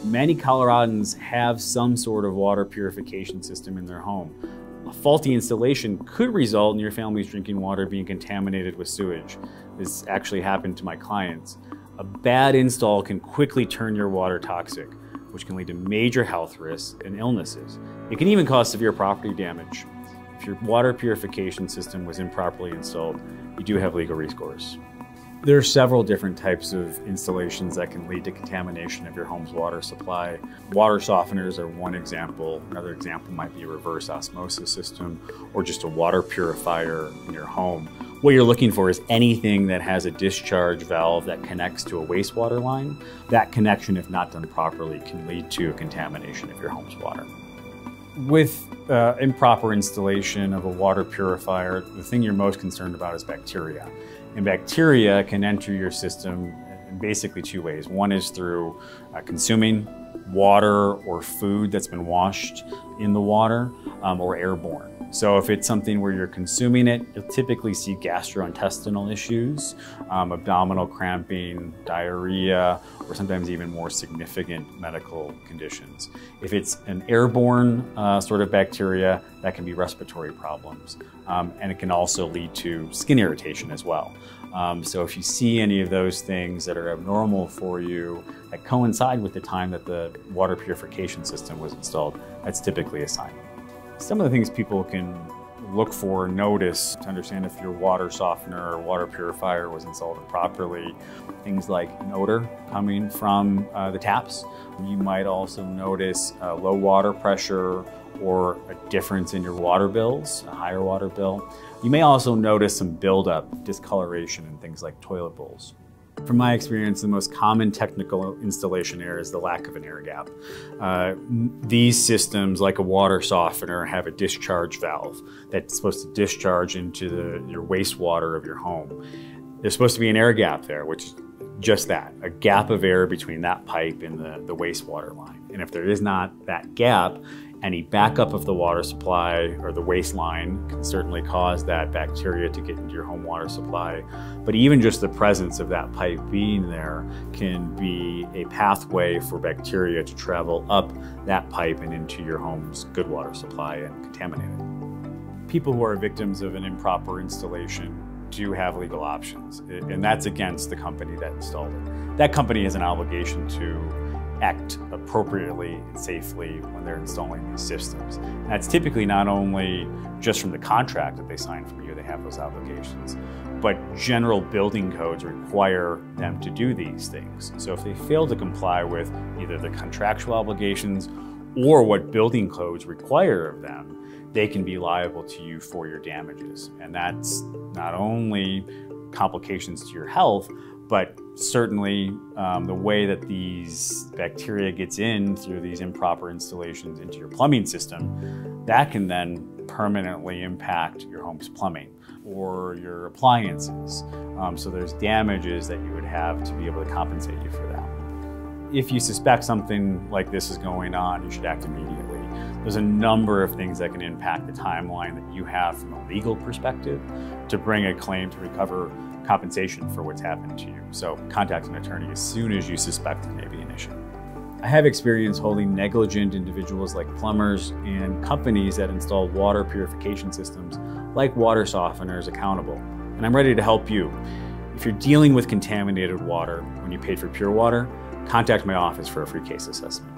Many Coloradans have some sort of water purification system in their home. A faulty installation could result in your family's drinking water being contaminated with sewage. This actually happened to my clients. A bad install can quickly turn your water toxic, which can lead to major health risks and illnesses. It can even cause severe property damage. If your water purification system was improperly installed, you do have legal recourse. There are several different types of installations that can lead to contamination of your home's water supply. Water softeners are one example. Another example might be a reverse osmosis system or just a water purifier in your home. What you're looking for is anything that has a discharge valve that connects to a wastewater line. That connection, if not done properly, can lead to a contamination of your home's water. With improper installation of a water purifier, the thing you're most concerned about is bacteria. And bacteria can enter your system in basically two ways. One is through consuming water or food that's been washed in the water or airborne. So if it's something where you're consuming it, you'll typically see gastrointestinal issues, abdominal cramping, diarrhea, or sometimes even more significant medical conditions. If it's an airborne sort of bacteria, that can be respiratory problems. And it can also lead to skin irritation as well. So if you see any of those things that are abnormal for you that coincide with the time that the water purification system was installed, that's typically a sign. Some of the things people can look for and notice to understand if your water softener or water purifier was installed properly, things like an odor coming from the taps. You might also notice low water pressure or a difference in your water bills, a higher water bill. You may also notice some buildup, discoloration in things like toilet bowls. From my experience, the most common technical installation error is the lack of an air gap. These systems, like a water softener, have a discharge valve that's supposed to discharge into your wastewater of your home. There's supposed to be an air gap there, which is just that, a gap of air between that pipe and the wastewater line. And if there is not that gap, any backup of the water supply or the waste line can certainly cause that bacteria to get into your home water supply. But even just the presence of that pipe being there can be a pathway for bacteria to travel up that pipe and into your home's good water supply and contaminate it. People who are victims of an improper installation do have legal options, and that's against the company that installed it. That company has an obligation to act appropriately and safely when they're installing these systems. And that's typically not only just from the contract that they sign from you, they have those obligations, but general building codes require them to do these things. So if they fail to comply with either the contractual obligations or what building codes require of them, they can be liable to you for your damages. And that's not only complications to your health, but certainly the way that these bacteria gets in through these improper installations into your plumbing system, that can then permanently impact your home's plumbing or your appliances. So there's damages that you would have to be able to compensate you for that. If you suspect something like this is going on, you should act immediately. There's a number of things that can impact the timeline that you have from a legal perspective to bring a claim to recover compensation for what's happened to you. So contact an attorney as soon as you suspect there may be an issue. I have experience holding negligent individuals like plumbers and companies that install water purification systems like water softeners accountable, and I'm ready to help you. If you're dealing with contaminated water when you paid for pure water, contact my office for a free case assessment.